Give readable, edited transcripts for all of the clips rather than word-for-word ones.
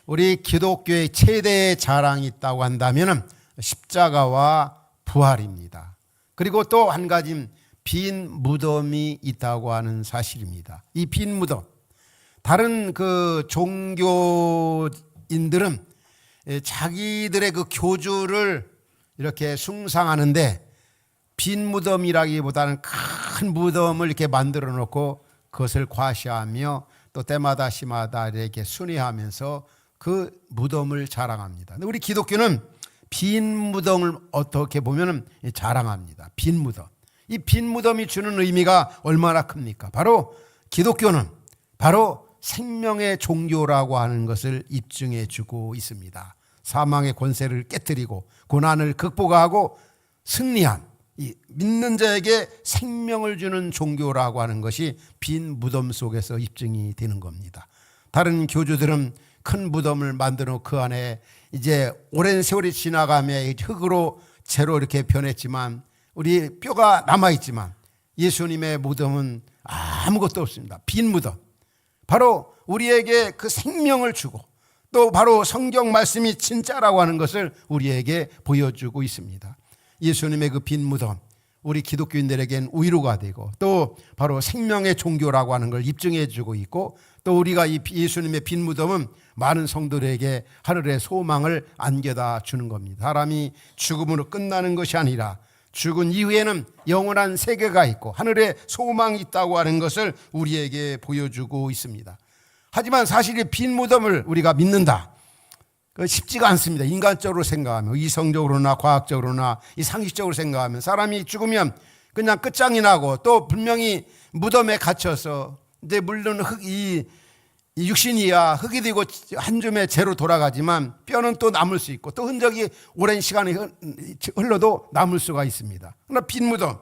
우리 기독교의 최대의 자랑이 있다고 한다면 십자가와 부활입니다. 그리고 또 한 가지 빈 무덤이 있다고 하는 사실입니다. 이 빈 무덤, 다른 그 종교인들은 자기들의 그 교주를 이렇게 숭상하는데 빈 무덤이라기보다는 큰 무덤을 이렇게 만들어 놓고 그것을 과시하며 또 때마다 시마다 이렇게 순회하면서 그 무덤을 자랑합니다. 근데 우리 기독교는 빈 무덤을 어떻게 보면 자랑합니다. 빈 무덤. 이 빈 무덤이 주는 의미가 얼마나 큽니까? 바로 기독교는 바로 생명의 종교라고 하는 것을 입증해 주고 있습니다. 사망의 권세를 깨뜨리고 고난을 극복하고 승리한 이 믿는 자에게 생명을 주는 종교라고 하는 것이 빈 무덤 속에서 입증이 되는 겁니다. 다른 교주들은 큰 무덤을 만들어 그 안에 이제 오랜 세월이 지나가며 흙으로 재로 이렇게 변했지만 우리 뼈가 남아있지만 예수님의 무덤은 아무것도 없습니다. 빈 무덤. 바로 우리에게 그 생명을 주고 또 바로 성경 말씀이 진짜라고 하는 것을 우리에게 보여주고 있습니다. 예수님의 그 빈 무덤, 우리 기독교인들에겐 위로가 되고 또 바로 생명의 종교라고 하는 걸 입증해 주고 있고 또 우리가 이 예수님의 빈 무덤은 많은 성도들에게 하늘의 소망을 안겨다 주는 겁니다. 사람이 죽음으로 끝나는 것이 아니라 죽은 이후에는 영원한 세계가 있고 하늘에 소망이 있다고 하는 것을 우리에게 보여주고 있습니다. 하지만 사실 이 빈 무덤을 우리가 믿는다, 쉽지가 않습니다. 인간적으로 생각하면, 이성적으로나 과학적으로나 이 상식적으로 생각하면 사람이 죽으면 그냥 끝장이 나고 또 분명히 무덤에 갇혀서 이제 물론 이 육신이야 흙이 되고 한 줌의 재로 돌아가지만 뼈는 또 남을 수 있고 또 흔적이 오랜 시간이 흘러도 남을 수가 있습니다. 그러나 빈 무덤,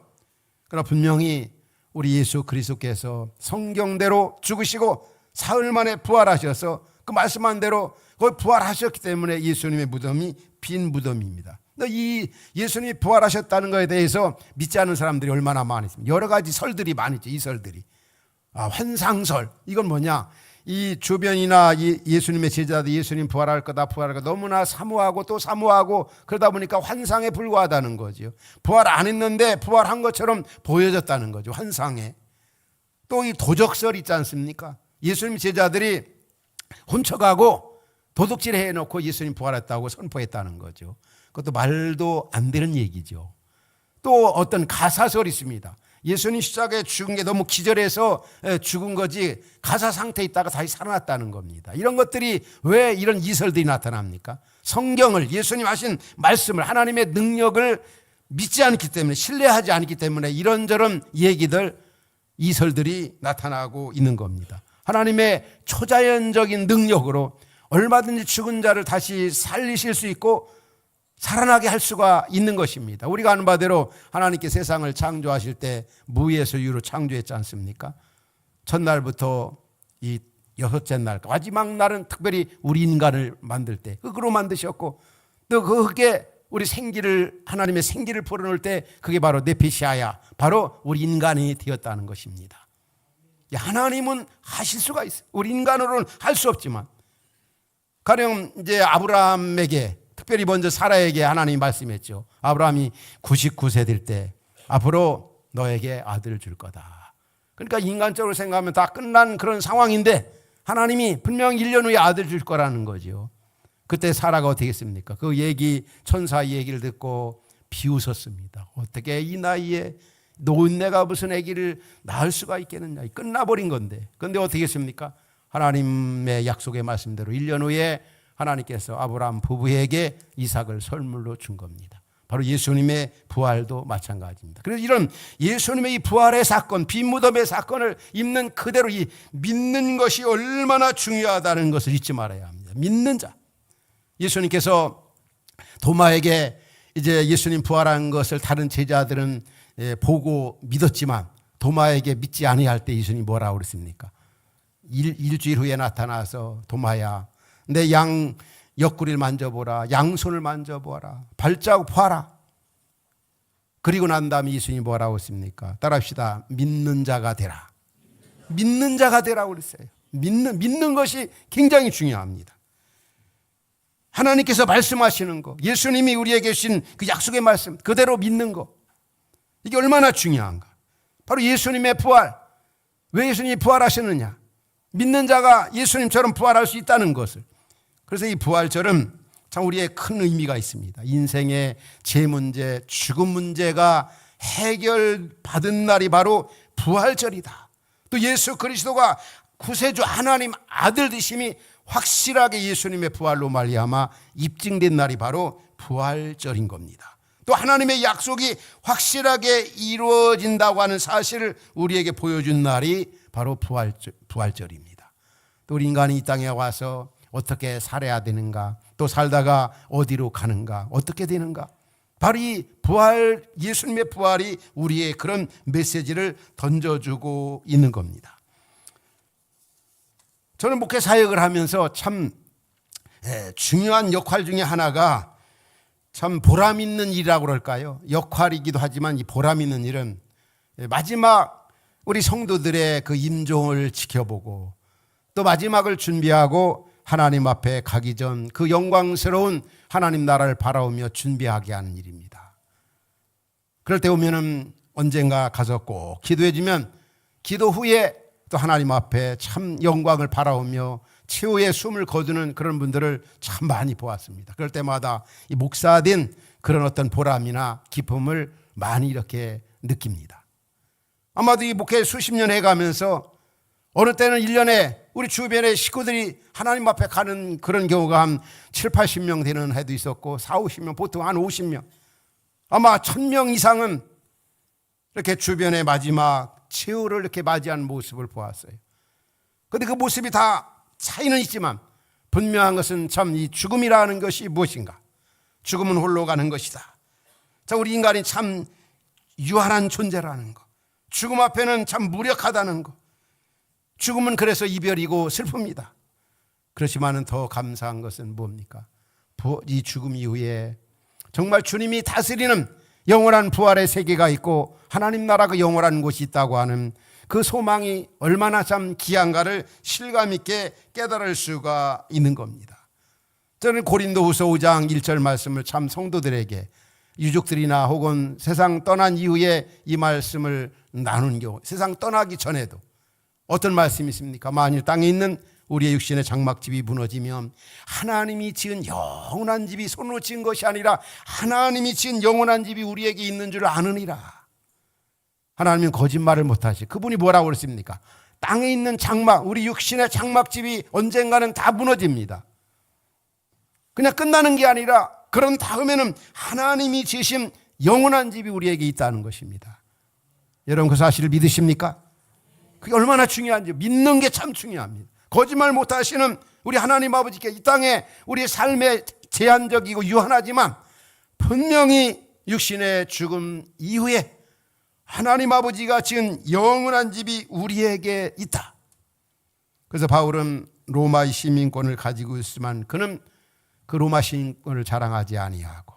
그러나 분명히 우리 예수 그리스도께서 성경대로 죽으시고 사흘 만에 부활하셔서 그 말씀한 대로 거기 부활하셨기 때문에 예수님의 무덤이 빈 무덤입니다. 이 예수님이 부활하셨다는 것에 대해서 믿지 않는 사람들이 얼마나 많이 있습니다. 여러 가지 설들이 많이 있죠. 이 설들이 환상설, 이건 뭐냐, 이 주변이나 예수님의 제자들 예수님 부활할 거다 너무나 사모하고 또 사모하고 그러다 보니까 환상에 불과하다는 거죠. 부활 안 했는데 부활한 것처럼 보여졌다는 거죠. 환상에. 또 이 도적설 있지 않습니까? 예수님 제자들이 훔쳐가고 도둑질 해놓고 예수님 부활했다고 선포했다는 거죠. 그것도 말도 안 되는 얘기죠. 또 어떤 가사설이 있습니다. 예수님 십자가에 죽은 게 너무 기절해서 죽은 거지 가사 상태에 있다가 다시 살아났다는 겁니다. 이런 것들이 왜 이런 이설들이 나타납니까? 성경을, 예수님 하신 말씀을, 하나님의 능력을 믿지 않기 때문에, 신뢰하지 않기 때문에 이런저런 얘기들, 이설들이 나타나고 있는 겁니다. 하나님의 초자연적인 능력으로 얼마든지 죽은 자를 다시 살리실 수 있고 살아나게 할 수가 있는 것입니다. 우리가 아는 바대로 하나님께 세상을 창조하실 때 무에서 유로 창조했지 않습니까? 첫날부터 이 여섯째 날, 마지막 날은 특별히 우리 인간을 만들 때 흙으로 만드셨고 또 그 흙에 우리 생기를, 하나님의 생기를 불어넣을 때 그게 바로 네피시아야, 바로 우리 인간이 되었다는 것입니다. 하나님은 하실 수가 있어요. 우리 인간으로는 할 수 없지만, 가령 이제 아브라함에게, 특별히 먼저 사라에게 하나님이 말씀했죠. 아브라함이 99세 될 때 앞으로 너에게 아들을 줄 거다. 그러니까 인간적으로 생각하면 다 끝난 그런 상황인데 하나님이 분명 1년 후에 아들 줄 거라는 거죠. 그때 사라가 어떻게 했습니까? 그 얘기, 천사 얘기를 듣고 비웃었습니다. 어떻게 이 나이에 노인네가 무슨 아기를 낳을 수가 있겠느냐. 끝나버린 건데. 그런데 어떻게 했습니까? 하나님의 약속의 말씀대로 1년 후에 하나님께서 아브라함 부부에게 이삭을 선물로 준 겁니다. 바로 예수님의 부활도 마찬가지입니다. 그래서 이런 예수님의 이 부활의 사건, 빈 무덤의 사건을 있는 그대로 이 믿는 것이 얼마나 중요하다는 것을 잊지 말아야 합니다. 믿는 자. 예수님께서 도마에게 이제 예수님 부활한 것을 다른 제자들은 보고 믿었지만 도마에게 믿지 아니할 때 예수님이 뭐라고 그랬습니까? 일주일 후에 나타나서 도마야, 내 양 옆구리를 만져보라, 양손을 만져보라, 발자국 봐라. 그리고 난 다음에 예수님이 뭐라고 했습니까? 따라합시다. 믿는 자가 되라. 믿는 자가 되라고 그랬어요. 믿는 것이 굉장히 중요합니다. 하나님께서 말씀하시는 거, 예수님이 우리에게 주신 그 약속의 말씀 그대로 믿는 거, 이게 얼마나 중요한가. 바로 예수님의 부활. 왜 예수님이 부활하셨느냐? 믿는 자가 예수님처럼 부활할 수 있다는 것을. 그래서 이 부활절은 참 우리의 큰 의미가 있습니다. 인생의 죄 문제, 죽음 문제가 해결받은 날이 바로 부활절이다. 또 예수 그리스도가 구세주 하나님 아들 되심이 확실하게 예수님의 부활로 말미암아 입증된 날이 바로 부활절인 겁니다. 또 하나님의 약속이 확실하게 이루어진다고 하는 사실을 우리에게 보여준 날이 바로 부활절입니다. 또 우리 인간이 이 땅에 와서 어떻게 살아야 되는가, 또 살다가 어디로 가는가, 어떻게 되는가, 바로 이 부활, 예수님의 부활이 우리의 그런 메시지를 던져주고 있는 겁니다. 저는 목회 사역을 하면서 참 중요한 역할 중에 하나가 참 보람 있는 일이라고 그럴까요? 역할이기도 하지만 이 보람 있는 일은 마지막 우리 성도들의 그 임종을 지켜보고 또 마지막을 준비하고 하나님 앞에 가기 전 그 영광스러운 하나님 나라를 바라보며 준비하게 하는 일입니다. 그럴 때 오면은 언젠가 가서 꼭 기도해주면 기도 후에 또 하나님 앞에 참 영광을 바라보며 최후의 숨을 거두는 그런 분들을 참 많이 보았습니다. 그럴 때마다 이 목사된 그런 어떤 보람이나 기쁨을 많이 이렇게 느낍니다. 아마도 이 목회 수십 년 해가면서 어느 때는 1년에 우리 주변의 식구들이 하나님 앞에 가는 그런 경우가 한 7, 80명 되는 해도 있었고 4, 50명, 보통 한 50명, 아마 1000명 이상은 이렇게 주변의 마지막 최후를 이렇게 맞이하는 모습을 보았어요. 그런데 그 모습이 다 차이는 있지만 분명한 것은 참 이 죽음이라는 것이 무엇인가? 죽음은 홀로 가는 것이다. 자, 우리 인간이 참 유한한 존재라는 것, 죽음 앞에는 참 무력하다는 것, 죽음은 그래서 이별이고 슬픕니다. 그렇지만은 더 감사한 것은 뭡니까? 이 죽음 이후에 정말 주님이 다스리는 영원한 부활의 세계가 있고 하나님 나라 그 영원한 곳이 있다고 하는 그 소망이 얼마나 참 귀한가를 실감 있게 깨달을 수가 있는 겁니다. 저는 고린도후서 5장 1절 말씀을 참 성도들에게 유족들이나 혹은 세상 떠난 이후에 이 말씀을 나눈 경우, 세상 떠나기 전에도 어떤 말씀이 있습니까? 만일 땅에 있는 우리의 육신의 장막집이 무너지면 하나님이 지은 영원한 집이 손으로 지은 것이 아니라 하나님이 지은 영원한 집이 우리에게 있는 줄 아느니라. 하나님은 거짓말을 못하시. 그분이 뭐라고 그랬습니까? 땅에 있는 장막, 우리 육신의 장막집이 언젠가는 다 무너집니다. 그냥 끝나는 게 아니라 그런 다음에는 하나님이 지으신 영원한 집이 우리에게 있다는 것입니다. 여러분 그 사실을 믿으십니까? 그게 얼마나 중요한지 믿는 게 참 중요합니다. 거짓말 못하시는 우리 하나님 아버지께 이 땅에 우리의 삶에 제한적이고 유한하지만 분명히 육신의 죽음 이후에 하나님 아버지가 지은 영원한 집이 우리에게 있다. 그래서 바울은 로마의 시민권을 가지고 있지만 그는 그 로마 시민권을 자랑하지 아니하고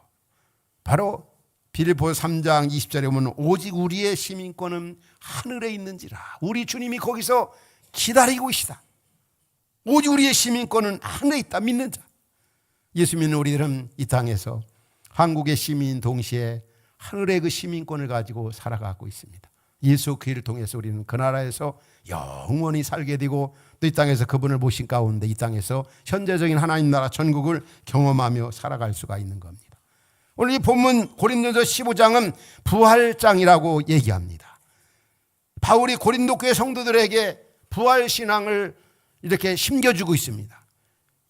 바로 빌립보서 3장 20절에 보면 오직 우리의 시민권은 하늘에 있는지라. 우리 주님이 거기서 기다리고 계시다. 오직 우리의 시민권은 하늘에 있다. 믿는 자. 예수 믿는 우리들은 이 땅에서 한국의 시민 동시에 하늘의 그 시민권을 가지고 살아가고 있습니다. 예수 그리스도를 통해서 우리는 그 나라에서 영원히 살게 되고 또 이 땅에서 그분을 모신 가운데 이 땅에서 현재적인 하나님 나라 천국을 경험하며 살아갈 수가 있는 겁니다. 오늘 이 본문 고린도서 15장은 부활장이라고 얘기합니다. 바울이 고린도 교회 성도들에게 부활 신앙을 이렇게 심겨주고 있습니다.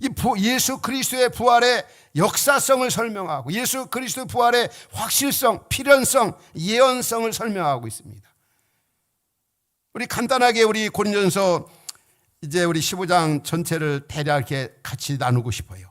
이 예수 그리스도의 부활의 역사성을 설명하고 예수 그리스도의 부활의 확실성, 필연성, 예언성을 설명하고 있습니다. 우리 간단하게 우리 고린도전서 이제 우리 15장 전체를 대략 이렇게 같이 나누고 싶어요.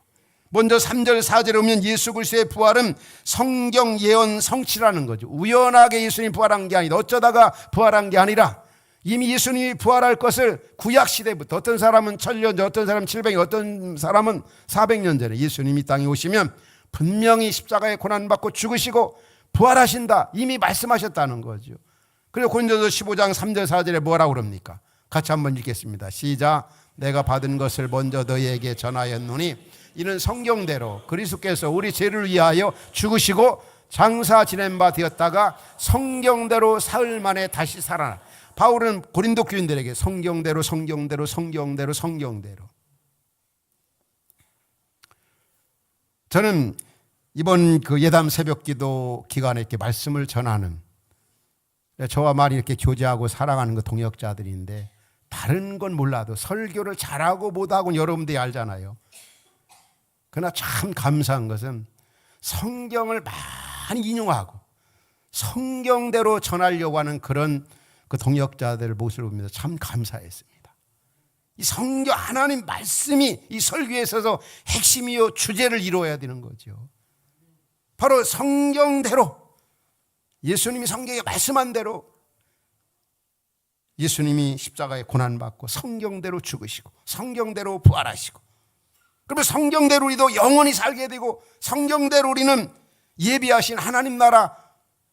먼저 3절 4절에 보면 예수 그리스도의 부활은 성경 예언 성취라는 거죠. 우연하게 예수님이 부활한 게 아니다. 어쩌다가 부활한 게 아니라 이미 예수님이 부활할 것을 구약시대부터 어떤 사람은 1000년 전, 어떤 사람은 700년, 어떤 사람은 400년 전에 예수님이 땅에 오시면 분명히 십자가에 고난받고 죽으시고 부활하신다. 이미 말씀하셨다는 거죠. 그리고 고린도서 15장 3절 4절에 뭐라고 그럽니까? 같이 한번 읽겠습니다. 시작. 내가 받은 것을 먼저 너희에게 전하였노니 이는 성경대로 그리스도께서 우리 죄를 위하여 죽으시고 장사 지낸 바 되었다가 성경대로 사흘 만에 다시 살아나. 바울은 고린도 교인들에게 성경대로 성경대로 성경대로 성경대로. 저는 이번 그 예담 새벽기도 기간에 이렇게 말씀을 전하는, 저와 많이 이렇게 교제하고 사랑하는 그 동역자들인데, 다른 건 몰라도 설교를 잘하고 못하고는 여러분들이 알잖아요. 그러나 참 감사한 것은 성경을 많이 인용하고 성경대로 전하려고 하는 그런 그 동역자들의 모습을 보면서 참 감사했습니다. 이 성경 하나님 말씀이 이 설교에 있어서 핵심이요 주제를 이루어야 되는 거죠. 바로 성경대로, 예수님이 성경에 말씀한 대로 예수님이 십자가에 고난받고 성경대로 죽으시고 성경대로 부활하시고, 그러면 성경대로 우리도 영원히 살게 되고 성경대로 우리는 예비하신 하나님 나라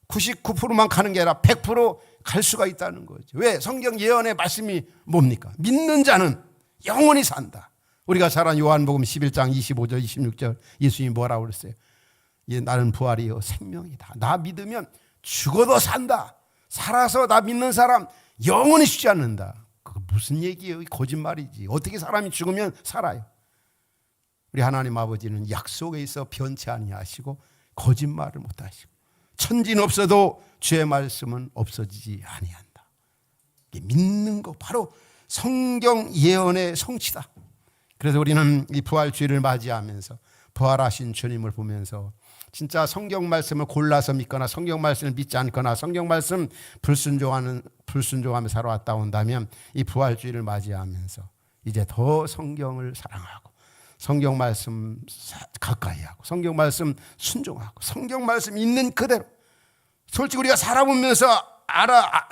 99%만 가는 게 아니라 100% 갈 수가 있다는 거죠. 왜? 성경 예언의 말씀이 뭡니까? 믿는 자는 영원히 산다. 우리가 잘 아는 요한복음 11장 25절 26절 예수님이 뭐라고 그랬어요? 나는 부활이요 생명이다. 나 믿으면 죽어도 산다. 살아서 나 믿는 사람 영원히 죽지 않는다. 그거 무슨 얘기예요? 거짓말이지. 어떻게 사람이 죽으면 살아요? 우리 하나님 아버지는 약속에 있어 변치 아니하시고 거짓말을 못하시고, 천지는 없어도 주의 말씀은 없어지지 아니한다. 믿는 거 바로 성경 예언의 성취다. 그래서 우리는 이 부활주의를 맞이하면서 부활하신 주님을 보면서 진짜 성경 말씀을 골라서 믿거나 성경 말씀을 믿지 않거나 성경 말씀 불순종하며 살아왔다 온다면, 이 부활주의를 맞이하면서 이제 더 성경을 사랑하고 성경 말씀 가까이 하고 성경 말씀 순종하고 성경 말씀 있는 그대로. 솔직히 우리가 살아보면서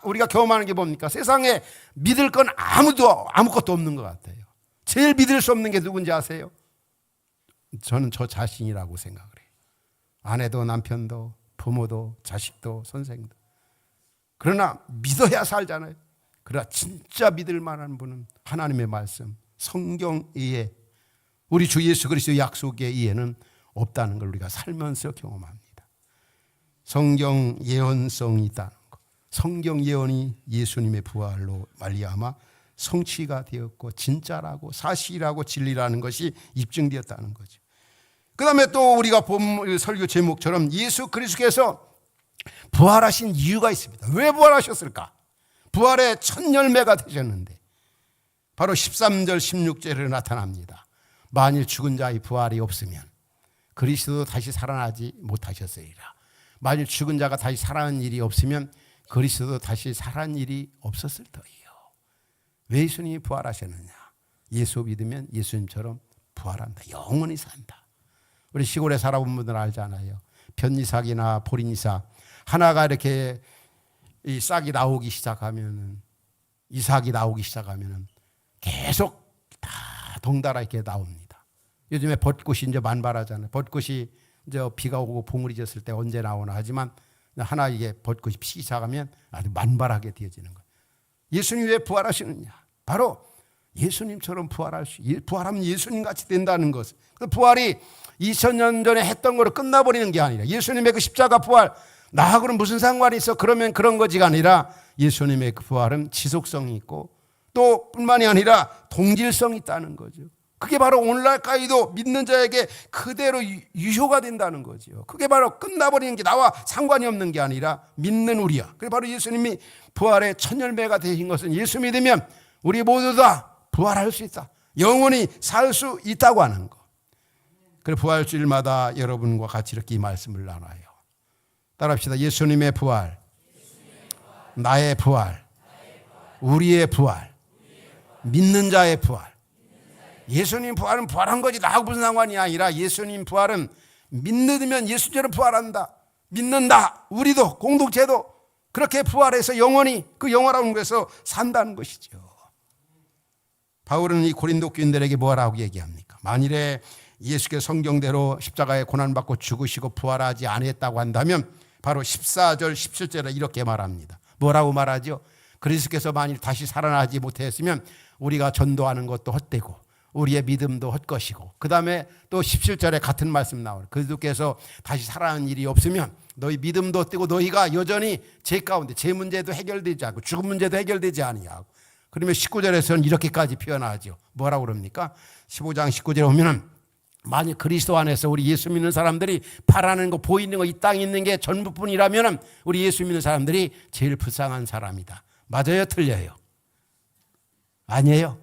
우리가 경험하는 게 뭡니까? 세상에 믿을 건 아무것도 없는 것 같아요. 제일 믿을 수 없는 게 누군지 아세요? 저는 저 자신이라고 생각을 해요. 아내도 남편도 부모도 자식도 선생도. 그러나 믿어야 살잖아요. 그러나 진짜 믿을 만한 분은 하나님의 말씀, 성경 이해, 우리 주 예수 그리스도 약속의 이해는 없다는 걸 우리가 살면서 경험합니다. 성경 예언성이 있다는 것, 성경 예언이 예수님의 부활로 말미암아 성취가 되었고 진짜라고 사실이라고 진리라는 것이 입증되었다는 거죠. 그 다음에 또 우리가 본 설교 제목처럼 예수 그리스도께서 부활하신 이유가 있습니다. 왜 부활하셨을까? 부활의 첫 열매가 되셨는데 바로 13절 16절에 나타납니다. 만일 죽은 자의 부활이 없으면 그리스도도 다시 살아나지 못하셨으리라. 만일 죽은 자가 다시 살아난 일이 없으면 그리스도도 다시 살아난 일이 없었을 터이요. 왜 예수님이 부활하셨느냐? 예수 믿으면 예수님처럼 부활한다. 영원히 산다. 우리 시골에 살아본 분들 알잖아요. 편이삭이나 보리이삭 하나가 이렇게 이 싹이 나오기 시작하면은, 이삭이 나오기 시작하면은 계속 다 덩달아 이렇게 나옵니다. 요즘에 벚꽃이 이제 만발하잖아요. 벚꽃이 이제 비가 오고 봉우리 졌을 때 언제 나오나 하지만 하나 이게 벚꽃이 피기 시작하면 아주 만발하게 되어지는 거예요. 예수님이 왜 부활하시느냐? 바로 예수님처럼 부활하면 예수님 같이 된다는 것. 그 부활이 2000년 전에 했던 거로 끝나버리는 게 아니라 예수님의 그 십자가 부활 나하고는 무슨 상관이 있어? 그러면 그런 거지가 아니라 예수님의 그 부활은 지속성이 있고 또 뿐만이 아니라 동질성이 있다는 거죠. 그게 바로 오늘날까지도 믿는 자에게 그대로 유효가 된다는 거죠. 그게 바로 끝나버리는 게 나와 상관이 없는 게 아니라 믿는 우리야. 그게 바로 예수님이 부활의 첫 열매가 되신 것은 예수 믿으면 우리 모두 다 부활할 수 있다. 영원히 살 수 있다고 하는 것. 그래서 부활주일마다 여러분과 같이 이렇게 이 말씀을 나눠요. 따라합시다. 예수님의 부활, 나의 부활, 우리의 부활, 믿는 자의 부활. 예수님 부활은 부활한 거지 나하고 무슨 상관이 아니라 예수님 부활은 믿으면 예수님처럼 부활한다. 믿는다. 우리도 공동체도 그렇게 부활해서 영원히 그 영원한 곳에서 산다는 것이죠. 바울은 이 고린도 교인들에게 뭐라고 얘기합니까? 만일에 예수께서 성경대로 십자가에 고난받고 죽으시고 부활하지 않았다고 한다면 바로 14절 17절에 이렇게 말합니다. 뭐라고 말하죠? 그리스도께서 만일 다시 살아나지 못했으면 우리가 전도하는 것도 헛되고 우리의 믿음도 헛것이고, 그 다음에 또 17절에 같은 말씀 나오는, 그리스도께서 다시 살아나는 일이 없으면 너희 믿음도 헛되고 너희가 여전히 죄 가운데, 죄 문제도 해결되지 않고 죽음 문제도 해결되지 아니하고. 그러면 19절에서는 이렇게까지 표현하죠. 뭐라고 그럽니까? 15장 19절에 보면은, 만약 그리스도 안에서 우리 예수 믿는 사람들이 바라는 거, 보이는 거, 이 땅에 있는 게 전부뿐이라면 우리 예수 믿는 사람들이 제일 불쌍한 사람이다. 맞아요? 틀려요? 아니에요.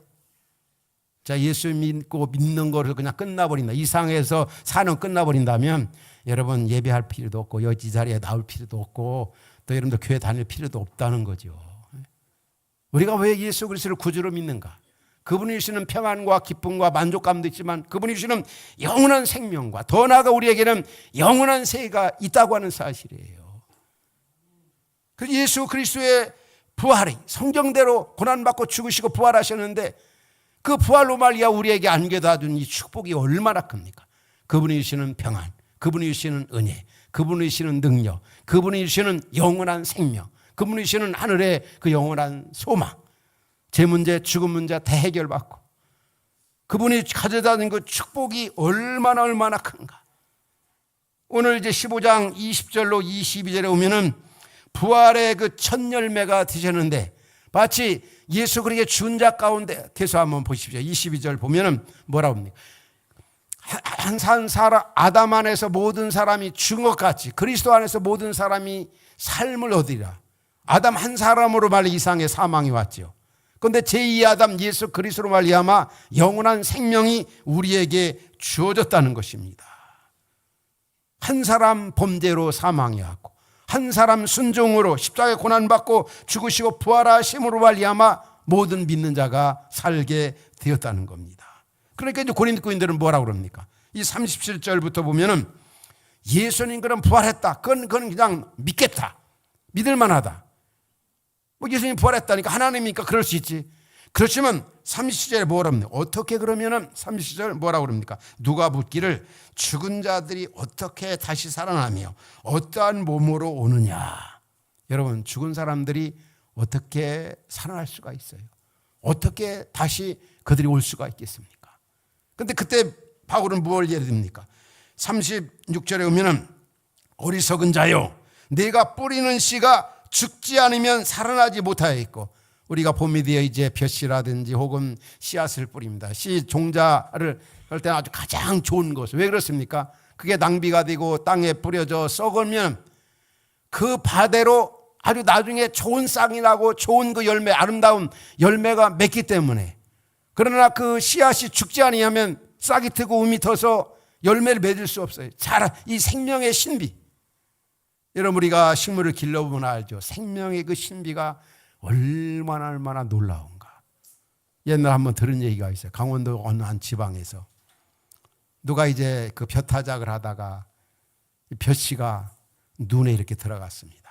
자, 예수 믿고 믿는 거를 그냥 끝나버린다, 이상해서 사는 끝나버린다면 여러분 예배할 필요도 없고 여기 이 자리에 나올 필요도 없고 또 여러분들 교회 다닐 필요도 없다는 거죠. 우리가 왜 예수 그리스도를 구주로 믿는가? 그분이 주시는 평안과 기쁨과 만족감도 있지만 그분이 주시는 영원한 생명과 더 나아가 우리에게는 영원한 세계가 있다고 하는 사실이에요. 그 예수 그리스도의 부활이 성경대로 고난받고 죽으시고 부활하셨는데 그 부활로 말이야 우리에게 안겨다 준 이 축복이 얼마나 큽니까? 그분이 주시는 평안, 그분이 주시는 은혜, 그분이 주시는 능력, 그분이 주시는 영원한 생명, 그분이 주시는 하늘의 그 영원한 소망, 제 문제, 죽음 문제 다 해결받고 그분이 가져다 준 그 축복이 얼마나 큰가. 오늘 이제 15장 20절로 22절에 오면은 부활의 그 첫 열매가 되셨는데 마치 예수 그리스도의 죽은 자 가운데, 계속 한번 보십시오. 22절 보면은 뭐라고 합니까? 한 사람, 아담 안에서 모든 사람이 죽은 것 같이 그리스도 안에서 모든 사람이 삶을 얻으리라. 아담 한 사람으로 말해 이상의 사망이 왔죠. 그런데 제2 아담 예수 그리스도로 말미암아 영원한 생명이 우리에게 주어졌다는 것입니다. 한 사람 범죄로 사망이 왔고 한 사람 순종으로 십자가에 고난받고 죽으시고 부활하심으로 말미암아 모든 믿는 자가 살게 되었다는 겁니다. 그러니까 이제 고린도 교인들은 뭐라고 그럽니까? 이 37절부터 보면은 예수님 그럼 부활했다. 그건 그냥 믿겠다. 믿을 만하다. 뭐 예수님 부활했다니까 하나님이니까 그럴 수 있지. 그렇지만 30절에 뭐라 합니까? 어떻게 그러면은 30절 뭐라고 그럽니까? 누가 묻기를 죽은 자들이 어떻게 다시 살아나며 어떠한 몸으로 오느냐. 여러분, 죽은 사람들이 어떻게 살아날 수가 있어요? 어떻게 다시 그들이 올 수가 있겠습니까? 근데 그때 바울은 뭘 예를 듭니까? 36절에 오면은 어리석은 자요, 내가 뿌리는 씨가 죽지 않으면 살아나지 못하였고, 우리가 봄이 되어 이제 벼씨라든지 혹은 씨앗을 뿌립니다. 씨 종자를 할 때는 아주 가장 좋은 것. 왜 그렇습니까? 그게 낭비가 되고 땅에 뿌려져 썩으면 그 바대로 아주 나중에 좋은 싹이 나고 좋은 그 열매, 아름다운 열매가 맺기 때문에. 그러나 그 씨앗이 죽지 아니하면 싹이 트고 움이 터서 열매를 맺을 수 없어요. 이 생명의 신비. 여러분, 우리가 식물을 길러보면 알죠. 생명의 그 신비가 얼마나 놀라운가. 옛날 한번 들은 얘기가 있어요. 강원도 어느 한 지방에서 누가 이제 그 벼타작을 하다가 벼씨가 눈에 이렇게 들어갔습니다.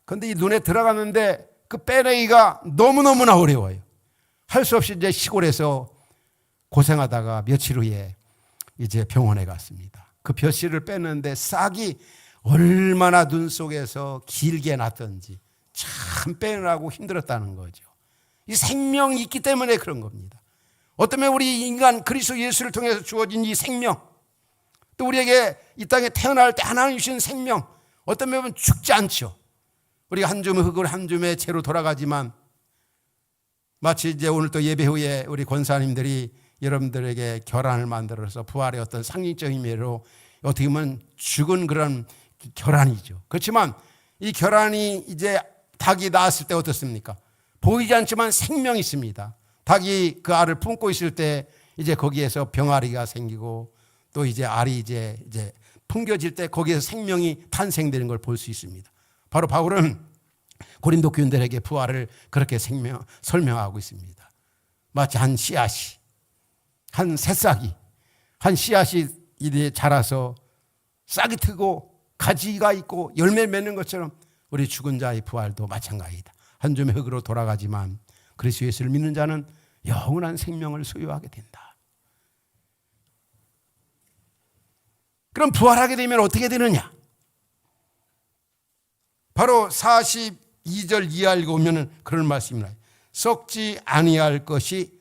그런데 이 눈에 들어갔는데 그 빼내기가 너무너무나 어려워요. 할 수 없이 이제 시골에서 고생하다가 며칠 후에 이제 병원에 갔습니다. 그 벼씨를 뺐는데 싹이 얼마나 눈 속에서 길게 났던지 참 빼느라고 힘들었다는 거죠. 이 생명이 있기 때문에 그런 겁니다. 어쩌면 우리 인간 그리스도 예수를 통해서 주어진 이 생명, 또 우리에게 이 땅에 태어날 때 하나님 주신 생명, 어떤 면은 죽지 않죠. 우리가 한 줌의 흙을 한 줌의 채로 돌아가지만 마치 이제 오늘 또 예배 후에 우리 권사님들이 여러분들에게 결안을 만들어서 부활의 어떤 상징적인 의미로 어떻게 보면 죽은 그런 결안이죠. 그렇지만 이 결안이 이제 닭이 낳았을 때 어떻습니까? 보이지 않지만 생명이 있습니다. 닭이 그 알을 품고 있을 때 이제 거기에서 병아리가 생기고 또 이제 알이 이제 풍겨질 때 거기에서 생명이 탄생되는 걸 볼 수 있습니다. 바로 바울은 고린도 교인들에게 부활을 그렇게 설명하고 있습니다. 마치 한 씨앗이, 한 새싹이, 한 씨앗이 이제 자라서 싹이 트고 가지가 있고 열매 맺는 것처럼 우리 죽은 자의 부활도 마찬가지다. 한 줌의 흙으로 돌아가지만 그리스도 예수를 믿는 자는 영원한 생명을 소유하게 된다. 그럼 부활하게 되면 어떻게 되느냐? 바로 42절 이하를 보면 그런 말씀입니다. 썩지 아니할 것이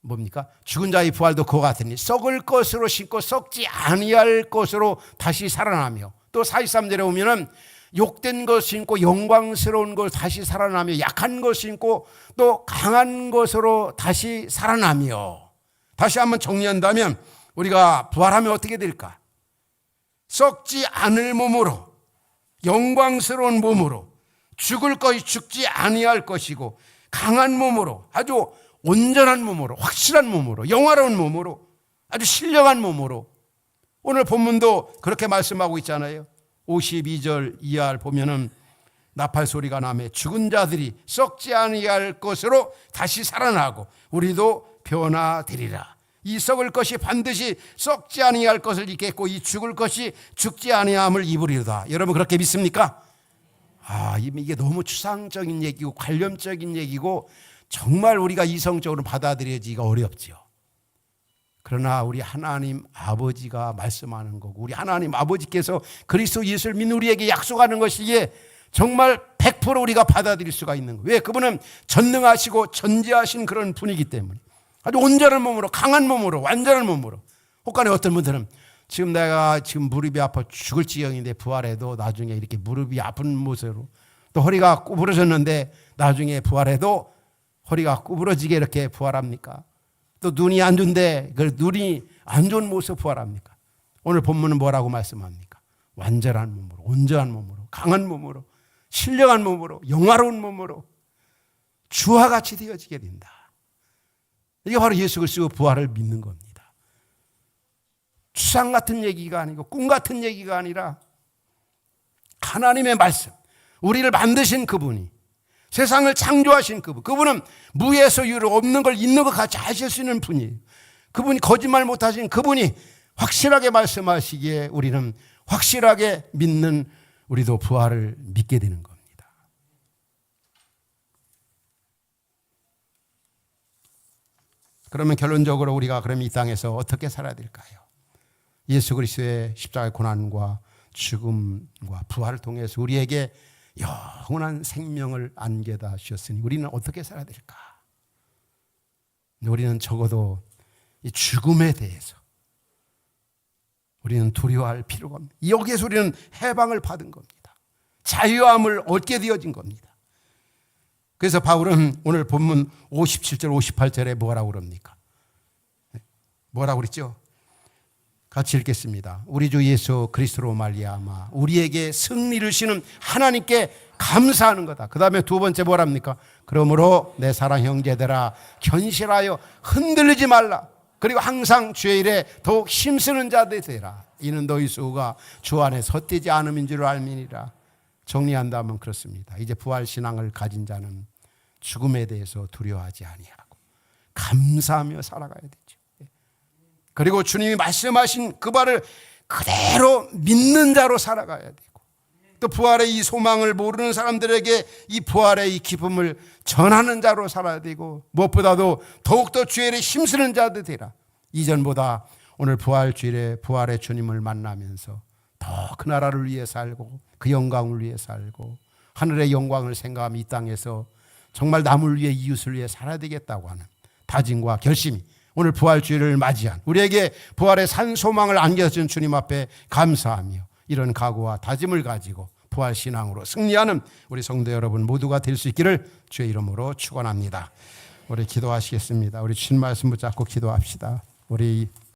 뭡니까? 죽은 자의 부활도 그와 같으니 썩을 것으로 신고 썩지 아니할 것으로 다시 살아나며, 또 43절에 오면은 욕된 것 신고 영광스러운 것 다시 살아나며, 약한 것 신고 또 강한 것으로 다시 살아나며. 다시 한번 정리한다면 우리가 부활하면 어떻게 될까? 썩지 않을 몸으로, 영광스러운 몸으로, 죽을 것이 죽지 아니할 것이고 강한 몸으로, 아주 온전한 몸으로, 확실한 몸으로, 영화로운 몸으로, 아주 신령한 몸으로. 오늘 본문도 그렇게 말씀하고 있잖아요. 52절 이하를 보면은 나팔 소리가 나며 죽은 자들이 썩지 아니할 것으로 다시 살아나고 우리도 변화되리라. 이 썩을 것이 반드시 썩지 아니할 것을 입겠고 이 죽을 것이 죽지 아니함을 입으리로다. 여러분 그렇게 믿습니까? 이게 너무 추상적인 얘기고 관념적인 얘기고 정말 우리가 이성적으로 받아들여지기가 어렵죠. 그러나 우리 하나님 아버지가 말씀하는 거고 우리 하나님 아버지께서 그리스도 예수를 믿는 우리에게 약속하는 것이기에 정말 100% 우리가 받아들일 수가 있는 거예요. 왜? 그분은 전능하시고 전지하신 그런 분이기 때문에 아주 온전한 몸으로, 강한 몸으로, 완전한 몸으로. 혹간에 어떤 분들은 지금 내가 무릎이 아파 죽을 지경인데 부활해도 나중에 이렇게 무릎이 아픈 모습으로, 또 허리가 구부러졌는데 나중에 부활해도 허리가 구부러지게 이렇게 부활합니까? 또 눈이 안 좋은데 그 눈이 안 좋은 모습 부활합니까? 오늘 본문은 뭐라고 말씀합니까? 완전한 몸으로, 온전한 몸으로, 강한 몸으로, 신령한 몸으로, 영화로운 몸으로 주와 같이 되어지게 된다. 이게 바로 예수 그리스도 부활을 믿는 겁니다. 추상 같은 얘기가 아니고 꿈 같은 얘기가 아니라 하나님의 말씀, 우리를 만드신 그분이, 세상을 창조하신 그분은 무에서 유로 없는 걸 있는 것 같이 하실 수 있는 분이에요. 그분이 거짓말 못하신 그분이 확실하게 말씀하시기에 우리는 확실하게 믿는, 우리도 부활을 믿게 되는 겁니다. 그러면 결론적으로 우리가 그럼 이 땅에서 어떻게 살아야 될까요? 예수 그리스도의 십자가의 고난과 죽음과 부활을 통해서 우리에게 영원한 생명을 안겨다 주셨으니 우리는 어떻게 살아야 될까? 우리는 적어도 이 죽음에 대해서 우리는 두려워할 필요가 없습니다. 여기에서 우리는 해방을 받은 겁니다. 자유함을 얻게 되어진 겁니다. 그래서 바울은 오늘 본문 57절 58절에 뭐라고 그럽니까? 뭐라고 그랬죠? 같이 읽겠습니다. 우리 주 예수 그리스도로 말미암아 우리에게 승리를 주시는 하나님께 감사하는 거다. 그 다음에 두 번째 뭐랍니까? 그러므로 내 사랑 형제들아 견실하여 흔들리지 말라. 그리고 항상 주의 일에 더욱 힘쓰는 자들 되라. 이는 너희 수가 주 안에 헛되지 않음인 줄 알미니라. 정리한다면 그렇습니다. 이제 부활신앙을 가진 자는 죽음에 대해서 두려워하지 아니하고 감사하며 살아가야 되죠. 그리고 주님이 말씀하신 그 말을 그대로 믿는 자로 살아가야 되고, 또 부활의 이 소망을 모르는 사람들에게 이 부활의 이 기쁨을 전하는 자로 살아야 되고, 무엇보다도 더욱더 주의 일에 힘쓰는 자들 되라. 이전보다 오늘 부활주일에 부활의 주님을 만나면서 더 그 나라를 위해 살고 그 영광을 위해 살고 하늘의 영광을 생각하며 이 땅에서 정말 남을 위해 이웃을 위해 살아야 되겠다고 하는 다짐과 결심이 오늘 부활주일을 맞이한 우리에게 부활의 산 소망을 안겨준 주님 앞에 감사하며 이런 각오와 다짐을 가지고 부활신앙으로 승리하는 우리 성도 여러분 모두가 될 수 있기를 주의 이름으로 축원합니다. 우리 기도하시겠습니다. 우리 주신 말씀 붙잡고 기도합시다. 우리